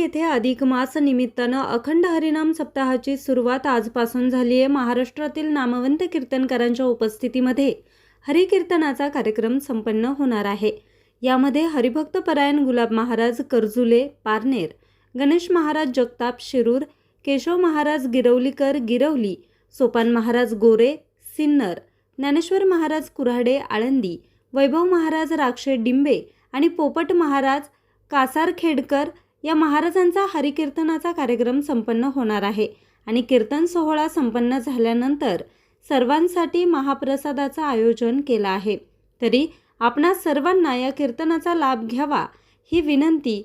येथे अधिक मास निमित्तानं अखंड हरिनाम सप्ताहाची सुरुवात आजपासून झाली आहे। महाराष्ट्रातील नामवंत कीर्तनकारांच्या उपस्थितीमध्ये हरिकीर्तनाचा कार्यक्रम संपन्न होणार आहे। यामध्ये हरिभक्त परायण गुलाब महाराज कर्जुले पारनेर, गणेश महाराज जगताप शिरूर, केशव महाराज गिरवलीकर गिरवली, सोपान महाराज गोरे सिन्नर, ज्ञानेश्वर महाराज कुऱ्हाडे आळंदी, वैभव महाराज राक्षे डिंबे आणि पोपट महाराज कासारखेडकर या महाराजांचा हरिकीर्तनाचा कार्यक्रम संपन्न होणार आहे। आणि कीर्तन सोहळा संपन्न झाल्यानंतर सर्वांसाठी महाप्रसादाचं आयोजन केलं आहे। तरी आपणा सर्वांना या कीर्तनाचा लाभ घ्यावा ही विनंती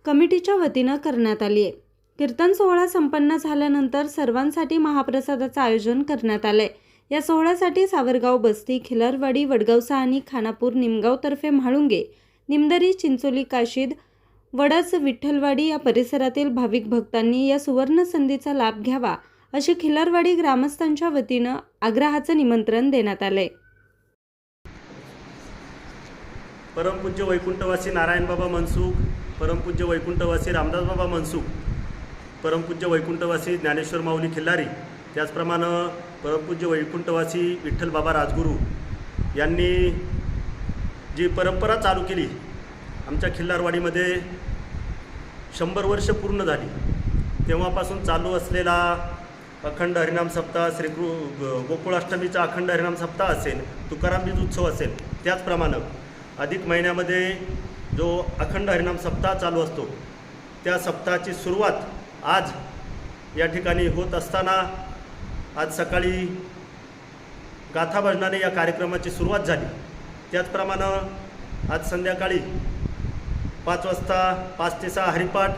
कमिटीच्या वतीनं करण्यात आली आहे। कीर्तन सोहळा संपन्न झाल्यानंतर सर्वांसाठी महाप्रसादाचं आयोजन करण्यात आलंय। या सोहळ्यासाठी सावरगाव बस्ती, खिलारवाडी, वडगावसा आणि खानापूर निमगावतर्फे म्हाळुंगे, निमदरी, चिंचोली, काशीद, वडस, विठ्ठलवाडी या परिसरातील भाविक भक्तांनी या सुवर्ण संधीचा लाभ घ्यावा अशी खिलारवाडी ग्रामस्थांच्या वतीनं आग्रहाचं निमंत्रण देण्यात आलंय। परमपूज्य वैकुंठवासी नारायणबाबा मनसुख, परमपूज्य वैकुंठवासी रामदासबाबा मनसुख, परमपूज्य वैकुंठवासी ज्ञानेश्वर माऊली खिल्लारी, त्याचप्रमाणे परमपूज्य वैकुंठवासी विठ्ठल बाबा राजगुरू यांनी जी परंपरा चालू केली, आमच्या खिल्लारवाडीमध्ये 100 वर्ष पूर्ण झाली, तेव्हापासून चालू असलेला अखंड हरिनाम सप्ताह, गोकुळाष्टमीचा अखंड हरिनाम सप्ताह असेल, तुकाराम बीज उत्सव असेल, त्याचप्रमाणे अधिक महिन्यामध्ये जो अखंड हरिनाम सप्ताह चालू असतो, त्या सप्ताहाची सुरुवात आज या ठिकाणी होत असताना आज सकाळी गाथा भजनाने या कार्यक्रमाची सुरुवात झाली। त्याचप्रमाणे आज संध्याकाळी 5 वाजता 5 ते 6 हरिपाठ,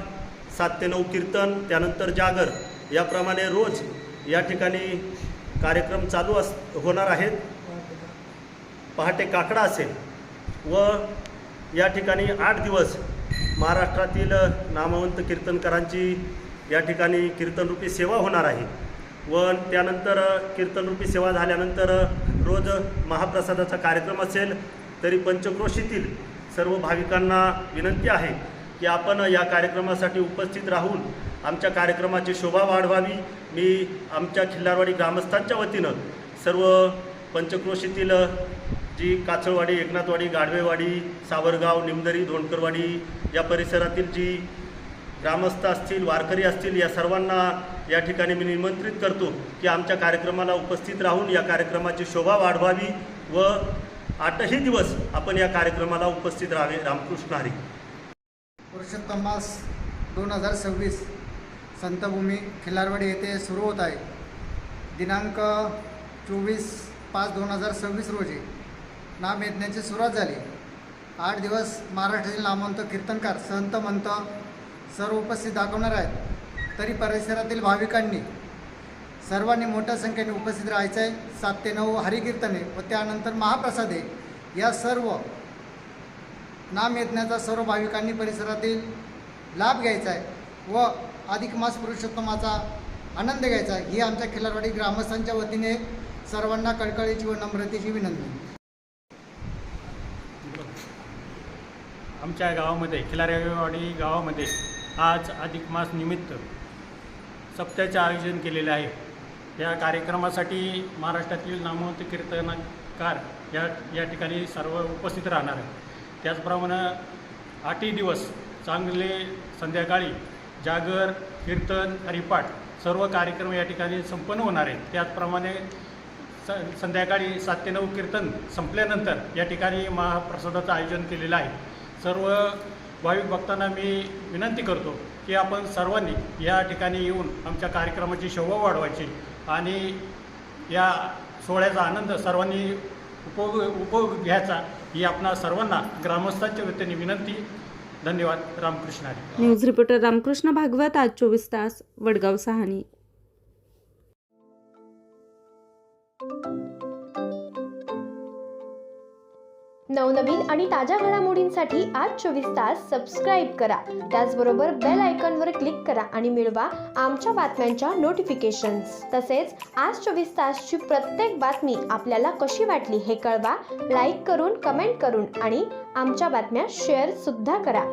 7 ते 9 कीर्तन, त्यानंतर जागर, याप्रमाणे रोज या ठिकाणी कार्यक्रम चालू होणार आहेत। पहाटे काकडा असेल व या ठिकाणी 8 दिवस महाराष्ट्रातील नामवंत कीर्तनकारांची या ठिकाणी कीर्तनरूपी सेवा होणार आहे व त्यानंतर कीर्तनरूपी सेवा झाल्यानंतर रोज महाप्रसादाचा कार्यक्रम असेल। तरी पंचक्रोशीतील सर्व भाविकांना विनंती आहे की आपण या कार्यक्रमासाठी उपस्थित राहून आमच्या कार्यक्रमाची शोभा वाढवावी। मी आमच्या खिल्लारवाडी ग्रामस्थांच्या वतीनं सर्व पंचक्रोशीतील जी काचळवाडी, एकनाथवाडी, गाढवेवाडी, सावरगाव, निमदरी, धोंडकरवाडी या परिसरातील जी ग्रामस्थ असतील, वारकरी असतील, या सर्वांना या ठिकाणी मी निमंत्रित करतो की आमच्या कार्यक्रमाला उपस्थित राहून या कार्यक्रमाची शोभा वाढवावी व 8ही दिवस आपण या कार्यक्रमाला उपस्थित राहावे। रामकृष्ण हरी। पुरुषोत्तम मास 2026 संतभूमी खिल्लारवाडी येथे सुरू होत आहे। दिनांक 24/5/2026 रोजी नाम यज्ञाची सुरुवात झाली। 8 दिवस महाराष्ट्रातील नामवंत कीर्तनकार, संत मंत सर्व उपस्थित दाखवणार आहेत। तरी परिसरातील भाविकांनी सर्वांनी मोठ्या संख्येने उपस्थित राहायचं आहे। 7 ते 9 हरिकीर्तने व त्यानंतर महाप्रसादे, या सर्व नामयज्ञाचा सर्व भाविकांनी परिसरातील लाभ घ्यायचा आहे व अधिक मास पुरुषोत्तमाचा आनंद घ्यायचा आहे। ही आमच्या खिल्लारवाडी ग्रामस्थांच्या वतीने सर्वांना कळकळीची व नम्रतेची विनंती। आमच्या गावामध्ये, खिल्लारवाडी गावामध्ये आज अधिक मास निमित्त सप्त्याचे आयोजन केलेले आहे। या कार्यक्रमासाठी महाराष्ट्रातील नामवंत कीर्तनकार या ठिकाणी सर्व उपस्थित राहणार आहे। त्याचप्रमाणे 8ही दिवस चांगले संध्याकाळी जागर, कीर्तन, हरिपाठ सर्व कार्यक्रम या ठिकाणी संपन्न होणार आहेत। त्याचप्रमाणे संध्याकाळी 7 ते 9 कीर्तन संपल्यानंतर या ठिकाणी महाप्रसादाचं आयोजन केलेलं आहे। सर्व भाविक भक्तांना मी विनंती करतो की आपण सर्वांनी या ठिकाणी येऊन आमच्या कार्यक्रमाची शोभा वाढवायची आणि या सोहळ्याचा आनंद सर्वांनी उपभोग घ्यायचा ही आपणा सर्वांना ग्रामस्थांच्या वतीने विनंती। धन्यवाद। रामकृष्ण हरी। न्यूज रिपोर्टर रामकृष्ण भागवत, आज 24 तास, वडगाव सहानी। नवनवीन आणि ताज्या घडामोडींसाठी आज 24 तास सबस्क्राईब करा। त्याचबरोबर बेल आयकॉनवर क्लिक करा आणि मिळवा आमच्या बातम्यांच्या नोटिफिकेशन्स। तसेच आज 24 तासची प्रत्येक बातमी आपल्याला कशी वाटली हे कळवा। लाईक करून, कमेंट करून आणि आमच्या बातम्या शेअर सुद्धा करा।